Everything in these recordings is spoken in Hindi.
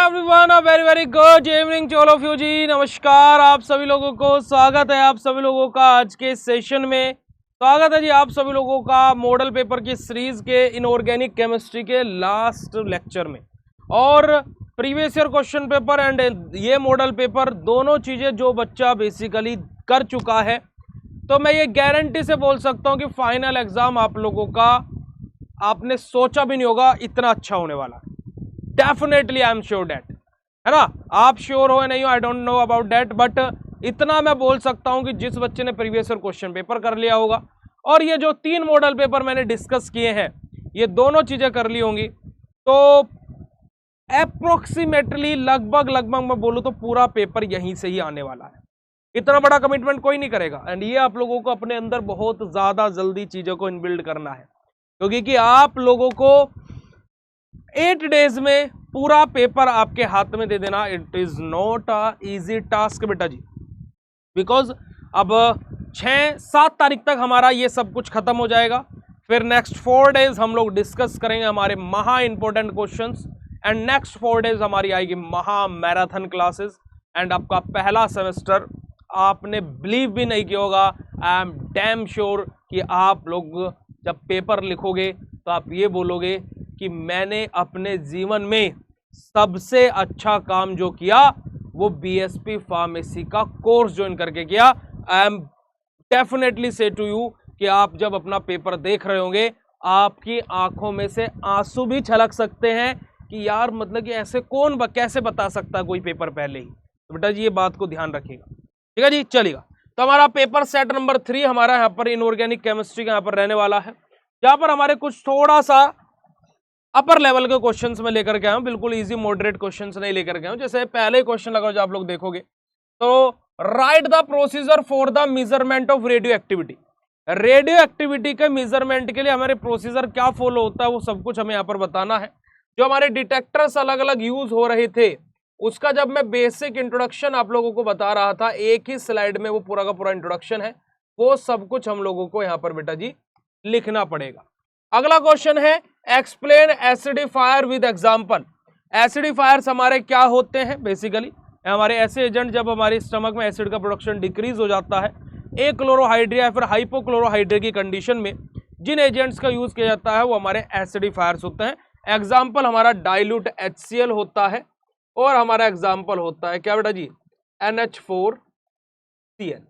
Everyone, a very very good evening to all of you जी। नमस्कार आप सभी लोगों को, स्वागत है आप सभी लोगों का आज के सेशन में। स्वागत है जी आप सभी लोगों का मॉडल पेपर की सीरीज के इनऑर्गेनिक केमिस्ट्री के लास्ट लेक्चर में। और previous year question paper and ये मॉडल पेपर दोनों चीजें जो बच्चा बेसिकली कर चुका है, तो मैं ये गारंटी से बोल सकता हूं कि फाइनल एग्जाम आप लोगों का आपने सोचा भी नहीं होगा इतना अच्छा होने वाला है। Definitely I am sure that, है ना। आप श्योर हो या नहीं हो, I don't know about that, but इतना मैं बोल सकता हूं कि जिस बच्चे ने प्रीवियस ईयर क्वेश्चन पेपर कर लिया होगा और ये जो 3 मॉडल पेपर मैंने डिस्कस किए हैं, ये दोनों चीजें कर ली होंगी, तो अप्रोक्सीमेटली लगभग मैं बोलूं तो पूरा पेपर यहीं से ही आने वाला है। इतना बड़ा कमिटमेंट कोई नहीं करेगा एंड ये आप लोगों को अपने अंदर बहुत ज्यादा जल्दी चीजों को इनबिल्ड करना है, क्योंकि कि आप लोगों को 8 डेज में पूरा पेपर आपके हाथ में दे देना, it is not a easy task बेटा जी। बिकॉज अब 6-7 तारीख तक हमारा ये सब कुछ खत्म हो जाएगा। फिर नेक्स्ट 4 डेज हम लोग डिस्कस करेंगे हमारे महा important questions and next 4 days हमारी आएगी महा मैराथन क्लासेस एंड आपका पहला सेमेस्टर आपने बिलीव भी नहीं किया होगा, आई एम डैम श्योर कि आप लोग जब पेपर लिखोगे तो आप ये बोलोगे कि मैंने अपने जीवन में सबसे अच्छा काम जो किया वो बीएसपी फार्मेसी का कोर्स ज्वाइन करके किया। आई एम डेफिनेटली से टू यू कि आप जब अपना पेपर देख रहे होंगे आपकी आंखों में से आंसू भी छलक सकते हैं कि यार मतलब कि ऐसे कौन कैसे बता सकता है कोई पेपर पहले ही। तो बेटा जी ये बात को ध्यान रखिएगा, ठीक है जी। चलिएगा, तो हमारा पेपर सेट नंबर 3 हमारा यहाँ पर इनऑर्गेनिक केमिस्ट्री का यहाँ पर रहने वाला है, जहां पर हमारे कुछ थोड़ा सा अपर लेवल के क्वेश्चंस में लेकर के आया हूं, बिल्कुल इजी मॉडरेट क्वेश्चंस नहीं लेकर के आया हूं। जैसे पहले क्वेश्चन लगा जो आप लोग देखोगे, तो right the procedure for the measurement of radio activity. Radio activity के मेजरमेंट के लिए हमारे प्रोसीजर क्या फॉलो होता है वो सब कुछ हमें यहाँ पर बताना है। जो हमारे डिटेक्टर्स अलग अलग यूज हो रहे थे उसका जब मैं बेसिक इंट्रोडक्शन आप लोगों को बता रहा था, एक ही स्लाइड में वो पूरा का पूरा इंट्रोडक्शन है, वो सब कुछ हम लोगों को यहाँ पर बेटा जी लिखना पड़ेगा। अगला क्वेश्चन है एक्सप्लेन एसिडिफायर विद एग्जांपल। एसिडिफायर्स हमारे क्या होते हैं? बेसिकली हमारे ऐसे एजेंट जब हमारे स्टमक में एसिड का प्रोडक्शन डिक्रीज हो जाता है, एक क्लोरोहाइड्रे या फिर हाइपोक्लोरोहाइड्रे की कंडीशन में जिन एजेंट्स का यूज किया जाता है वो हमारे एसिडिफायर्स होते हैं। एग्जाम्पल हमारा डाइल्यूट HCl होता है और हमारा एग्जाम्पल होता है क्या बेटा जी? NH4Cl।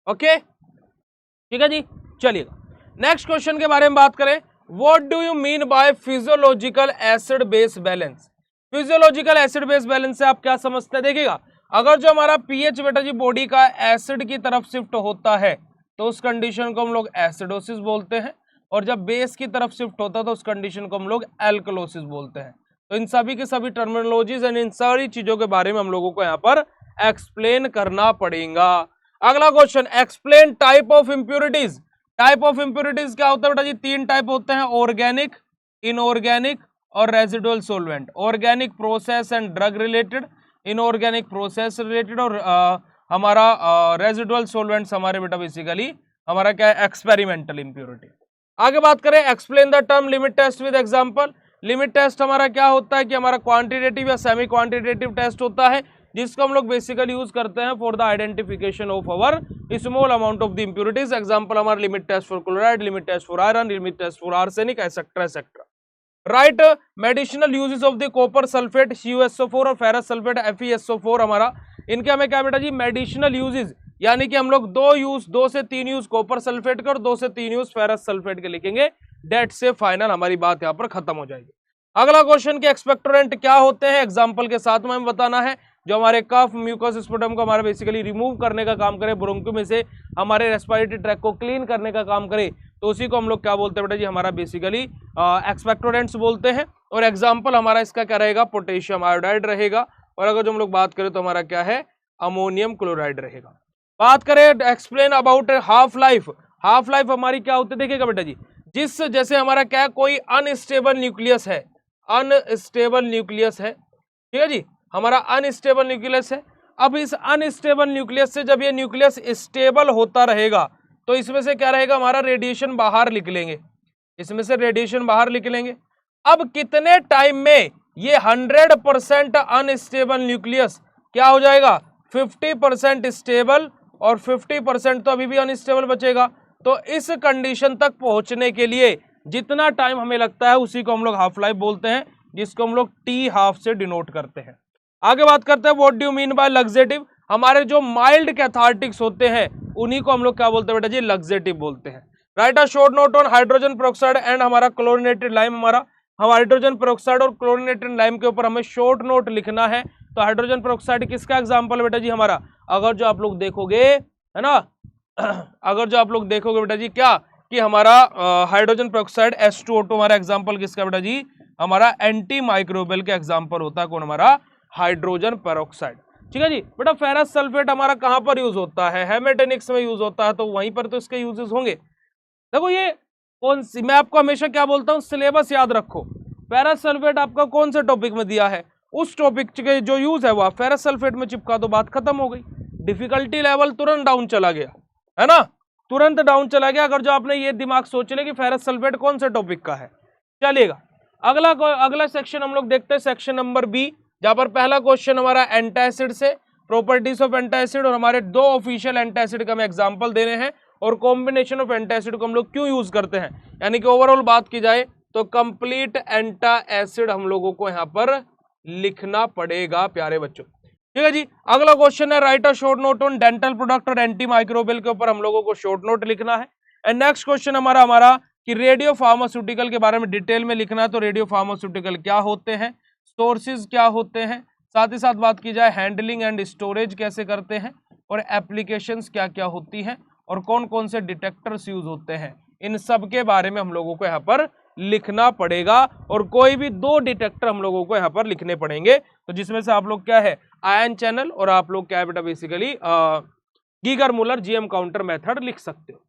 ओके, ठीक है जी। चलिएगा नेक्स्ट क्वेश्चन के बारे में बात करें। What do you mean by physiological acid base balance? Physiological acid base balance से आप क्या समझते हैं? देखिएगा, अगर जो हमारा पीएच बेटा जी बॉडी का एसिड की तरफ शिफ्ट होता है तो उस कंडीशन को हम लोग एसिडोसिस बोलते हैं, और जब बेस की तरफ शिफ्ट होता है तो उस कंडीशन को हम लोग एल्कलोसिस बोलते हैं। तो इन सभी के सभी टर्मिनोलॉजीज एंड इन सारी चीजों के बारे में हम लोगों को यहाँ पर एक्सप्लेन करना पड़ेगा। अगला question, explain type of impurities. Type of impurities क्या होता है बेटा जी? 3 टाइप होते हैं, ऑर्गेनिक, इनऑर्गेनिक और residual solvent. Organic process and drug related, inorganic process related, और हमारा रेजिडुअल सोलवेंट्स हमारे बेटा बेसिकली हमारा क्या है? Experimental impurity. आगे बात करें, explain the term limit test with example. Limit test हमारा क्या होता है कि हमारा क्वांटिटेटिव या सेमी क्वांटिटेटिव टेस्ट होता है, जिसको हम लोग बेसिकली यूज करते हैं for the identification of our small amount of the impurities. Example हमारा limit test for chloride, limit test for iron, limit test for arsenic, etcetera etcetera. Right medicinal uses of the copper sulphate CuSO4 और फेरस सल्फेट FeSO4 हमारा, इनके हमें क्या बेटा जी? मेडिसिनल यूजेस, यानी कि हम लोग 2 से 3 यूज कॉपर सल्फेट के और 2 से 3 यूज फेरस सल्फेट के लिखेंगे। डेट से फाइनल हमारी बात यहाँ पर खत्म हो जाएगी। अगला क्वेश्चन के एक्सपेक्टोरेंट क्या होते हैं? एग्जाम्पल के साथ में हमें बताना है। जो हमारे कफ म्यूकस स्पुटम को हमारा बेसिकली रिमूव करने का काम करे, ब्रोंको में से हमारे रेस्पिरेटरी ट्रैक को क्लीन करने का काम करे, तो उसी को हम लोग क्या बोलते हैं बेटा जी? हमारा बेसिकली एक्सपेक्टोरेंट्स बोलते हैं। और एग्जाम्पल हमारा इसका क्या रहेगा? पोटेशियम आयोडाइड रहेगा। और अगर जो हम लोग बात करें तो हमारा क्या है? अमोनियम क्लोराइड रहेगा। बात करें explain about half life. Half life हमारी क्या होती है? देखिएगा बेटा जी, जिस जैसे हमारा क्या है? कोई अनस्टेबल न्यूक्लियस है, अनस्टेबल न्यूक्लियस है, ठीक है जी, हमारा अनस्टेबल न्यूक्लियस है। अब इस अनस्टेबल न्यूक्लियस से जब ये न्यूक्लियस स्टेबल होता रहेगा तो इसमें से क्या रहेगा? हमारा रेडिएशन बाहर निकलेंगे, इसमें से रेडिएशन बाहर निकलेंगे। अब कितने टाइम में ये 100% अनस्टेबल न्यूक्लियस क्या हो जाएगा, 50% स्टेबल और 50% तो अभी भी अनस्टेबल बचेगा। तो इस कंडीशन तक पहुंचने के लिए जितना टाइम हमें लगता है उसी को हम लोग हाफ लाइफ बोलते हैं, जिसको हम लोग टी हाफ से डिनोट करते हैं। आगे बात करते हैं what do you mean by laxative. हमारे जो माइल्ड कैथार्टिक्स होते हैं उन्हीं को हम लोग क्या बोलते हैं बेटा जी, लग्जेटिव बोलते हैं। Right a short note on hydrogen peroxide and हमारा क्लोरीनेटेड लाइम। हम हाइड्रोजन पेरोक्साइड और क्लोरीनेटेड लाइम के ऊपर हमें शॉर्ट नोट लिखना है। तो हाइड्रोजन पेरोक्साइड किसका एग्जांपल है बेटा जी हमारा, अगर जो आप लोग देखोगे है ना अगर जो आप लोग देखोगे बेटा जी क्या कि हमारा हाइड्रोजन पेरोक्साइड H2O2 हमारा एग्जांपल किसका बेटा जी, हमारा एंटी माइक्रोबियल का एग्जांपल होता है कौन, हमारा हाइड्रोजन पेरोक्साइड। ठीक है जी बेटा। फेरस सल्फेट हमारा कहां पर यूज होता है, हेमेटेनिक्स में यूज होता है, तो वहीं पर तो इसके यूजेस होंगे। देखो ये कौन सी, मैं आपको हमेशा क्या बोलता हूं, सिलेबस याद रखो। फेरस सल्फेट आपका कौन से टॉपिक में दिया है, उस टॉपिक के जो यूज है वो फेरस सल्फेट में चिपका दो, बात खत्म हो गई। डिफिकल्टी लेवल तुरंत डाउन चला गया है ना, तुरंत डाउन चला गया अगर जो आपने ये दिमाग सोच ले कि फेरस सल्फेट कौन से टॉपिक का है। चलिएगा अगला सेक्शन हम लोग देखते हैं, सेक्शन नंबर बी, जहां पर पहला क्वेश्चन हमारा एंटासिड से, प्रॉपर्टीज ऑफ एंटासिड, और हमारे दो ऑफिशियल एंटासिड का हमें एग्जांपल देने हैं, और कॉम्बिनेशन ऑफ एंटासिड को हम लोग क्यों यूज करते हैं, यानी कि ओवरऑल बात की जाए तो कंप्लीट एंटा एसिड हम लोगों को यहां पर लिखना पड़ेगा प्यारे बच्चों। ठीक है जी। अगला क्वेश्चन है right a short note on dental product और एंटी माइक्रोबियल के ऊपर हम लोगों को शॉर्ट नोट लिखना है। एंड नेक्स्ट क्वेश्चन हमारा कि रेडियो फार्मास्यूटिकल के बारे में डिटेल में लिखना है। तो रेडियो फार्मास्यूटिकल क्या होते हैं, सोर्सेज क्या होते हैं, साथ ही साथ बात की जाए हैंडलिंग एंड स्टोरेज कैसे करते हैं, और एप्लीकेशंस क्या क्या होती हैं, और कौन कौन से डिटेक्टर्स यूज होते हैं, इन सब के बारे में हम लोगों को यहाँ पर लिखना पड़ेगा। और कोई भी दो डिटेक्टर हम लोगों को यहाँ पर लिखने पड़ेंगे, तो जिसमें से आप लोग क्या है, आयन चैनल, और आप लोग क्या है बेटा basically Geiger Muller GM counter method लिख सकते हो।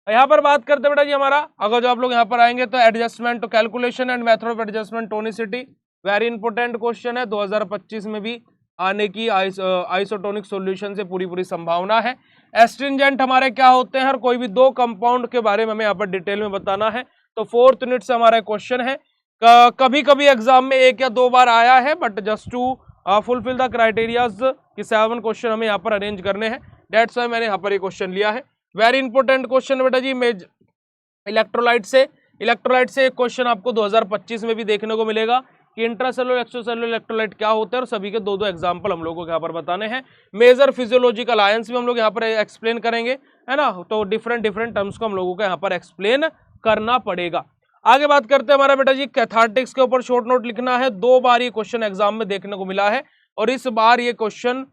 यहाँ पर बात करते बेटा जी हमारा, अगर जो आप लोग यहाँ पर आएंगे तो एडजस्टमेंट तो calculation and method of adjustment tonicity, very important question है, 2025 में भी आने की आइसोटोनिक सॉल्यूशन से पूरी संभावना है। एस्ट्रिंजेंट हमारे क्या होते हैं, और कोई भी दो कंपाउंड के बारे में हमें यहाँ पर डिटेल में बताना है। तो 4th यूनिट से हमारा क्वेश्चन है, कभी कभी एग्जाम में 1 या 2 बार आया है, but just to fulfil the criterias कि 7 क्वेश्चन हमें यहाँ पर अरेंज करने हैं, डेट्स वाई मैंने यहाँ पर ये क्वेश्चन लिया है। वेरी इंपॉर्टेंट क्वेश्चन बेटा जी। इलेक्ट्रोलाइट से एक क्वेश्चन आपको 2025 में भी देखने को मिलेगा कि इंट्रासेलुलर एक्स्ट्रासेलुलर इलेक्ट्रोलाइट क्या होते हैं, और सभी के दो एग्जांपल हम लोगों को यहाँ पर बताने हैं। मेजर फिजियोलॉजिकल आयंस भी हम लोग यहाँ पर एक्सप्लेन करेंगे, है ना, तो डिफरेंट टर्म्स को हम लोगों को यहाँ पर एक्सप्लेन करना पड़ेगा। आगे बात करते हैं हमारा बेटा जी कैथार्टिक्स के ऊपर शॉर्ट नोट लिखना है। 2 बार ये क्वेश्चन एग्जाम में देखने को मिला है, और इस बार ये क्वेश्चन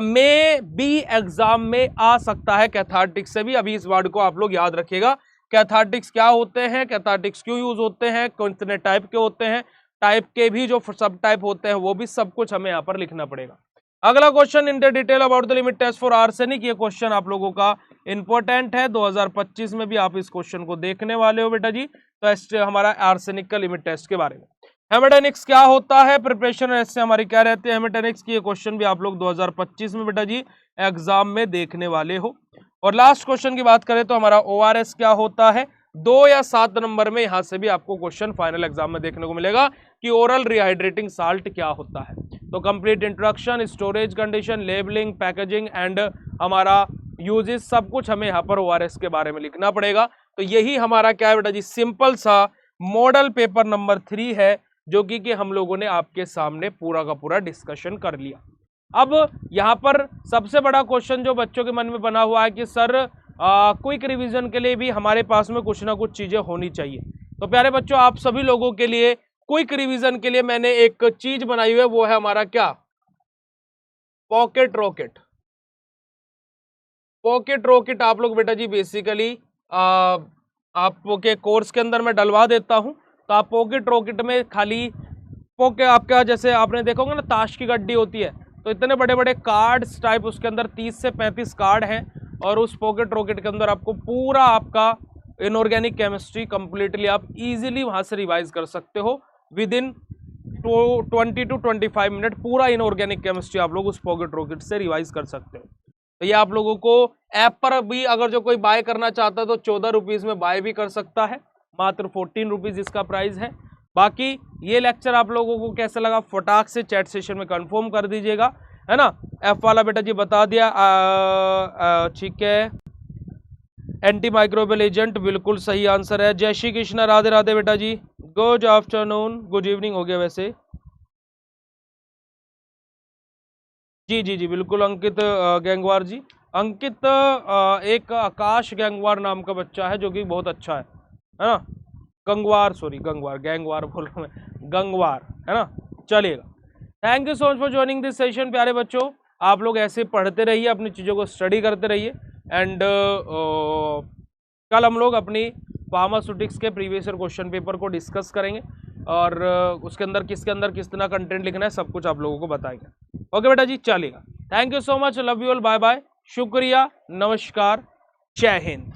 में भी एग्जाम में आ सकता है कैथार्टिक्स से भी। अभी इस वर्ड को आप लोग याद रखिएगा, कैथार्टिक्स क्या होते हैं, कैथार्टिक्स क्यों यूज होते हैं, कौन से टाइप के होते हैं, टाइप के भी जो सब टाइप होते हैं वो भी सब कुछ हमें यहाँ पर लिखना पड़ेगा। अगला question in detail about the limit test for arsenic, ये क्वेश्चन आप लोगों का इंपॉर्टेंट है, 2025 में भी आप इस क्वेश्चन को देखने वाले हो बेटा जी। तो हमारा आर्सेनिक का लिमिट टेस्ट के बारे में। हेमेटेनिक्स क्या होता है, प्रिपरेशन ऐसे हमारी क्या रहती है हेमेटेनिक्स की, ये क्वेश्चन भी आप लोग 2025 में बेटा जी एग्जाम में देखने वाले हो। और लास्ट क्वेश्चन की बात करें तो हमारा ORS क्या होता है, 2 या 7 नंबर में यहां से भी आपको क्वेश्चन फाइनल एग्जाम में देखने को मिलेगा कि ओरल रिहाइड्रेटिंग साल्ट क्या होता है। तो complete introduction, storage condition, labelling, packaging and हमारा यूजेस, सब कुछ हमें यहाँ पर ORS के बारे में लिखना पड़ेगा। तो यही हमारा क्या है बेटा जी, सिंपल सा मॉडल पेपर नंबर 3 है, जो कि हम लोगों ने आपके सामने पूरा का पूरा डिस्कशन कर लिया। अब यहाँ पर सबसे बड़ा क्वेश्चन जो बच्चों के मन में बना हुआ है कि सर क्विक रिवीजन के लिए भी हमारे पास में कुछ ना कुछ चीजें होनी चाहिए। तो प्यारे बच्चों, आप सभी लोगों के लिए क्विक रिवीजन के लिए मैंने एक चीज बनाई हुई है, वो है हमारा क्या, पॉकेट रॉकेट। पॉकेट रॉकेट आप लोग बेटा जी बेसिकली आपके कोर्स के अंदर मैं डलवा देता हूं। तो आप पॉकेट रॉकेट में खाली आपका जैसे आपने देखा होगा ना, ताश की गड्डी होती है, तो इतने बड़े बड़े कार्ड्स टाइप उसके अंदर 30 से 35 कार्ड हैं, और उस पॉकेट रॉकेट के अंदर आपको पूरा आपका इनऑर्गेनिक केमिस्ट्री कंप्लीटली आप इजीली वहां से रिवाइज कर सकते हो विद इन 20 to 25 मिनट। पूरा इनऑर्गेनिक केमिस्ट्री आप लोग उस पॉकेट रॉकेट से रिवाइज कर सकते हो। तो ये आप लोगों को ऐप पर भी अगर जो कोई बाय करना चाहता है तो 14 रुपीज में बाय भी कर सकता है, मात्र 14 रुपीज इसका प्राइस है। बाकी ये लेक्चर आप लोगों को कैसा लगा फटाक से चैट सेशन में कंफर्म कर दीजिएगा, है ना। एफ वाला बेटा जी बता दिया, ठीक है। एंटी माइक्रोबियल एजेंट बिल्कुल सही आंसर है। जय श्री कृष्णा, राधे राधे बेटा जी, गुड आफ्टरनून, गुड इवनिंग हो गया वैसे। जी जी जी बिल्कुल अंकित गैंगवार जी, अंकित एक आकाश गैंगवार नाम का बच्चा है जो कि बहुत अच्छा है ना। गंगवार, सॉरी गंगवार, गैंगवार बोल रहा हूँ मैं, गंगवार, है ना। चलिएगा, thank you so much for joining this session. प्यारे बच्चों, आप लोग ऐसे पढ़ते रहिए, अपनी चीज़ों को स्टडी करते रहिए। एंड कल हम लोग अपनी फार्मास्यूटिक्स के प्रीवियस ईयर क्वेश्चन पेपर को डिस्कस करेंगे और उसके अंदर कितना कंटेंट लिखना है सब कुछ आप लोगों को बताएंगे। ओके बेटा जी, चलिएगा, thank you so much, love you all, bye bye, शुक्रिया, नमस्कार, जय हिंद।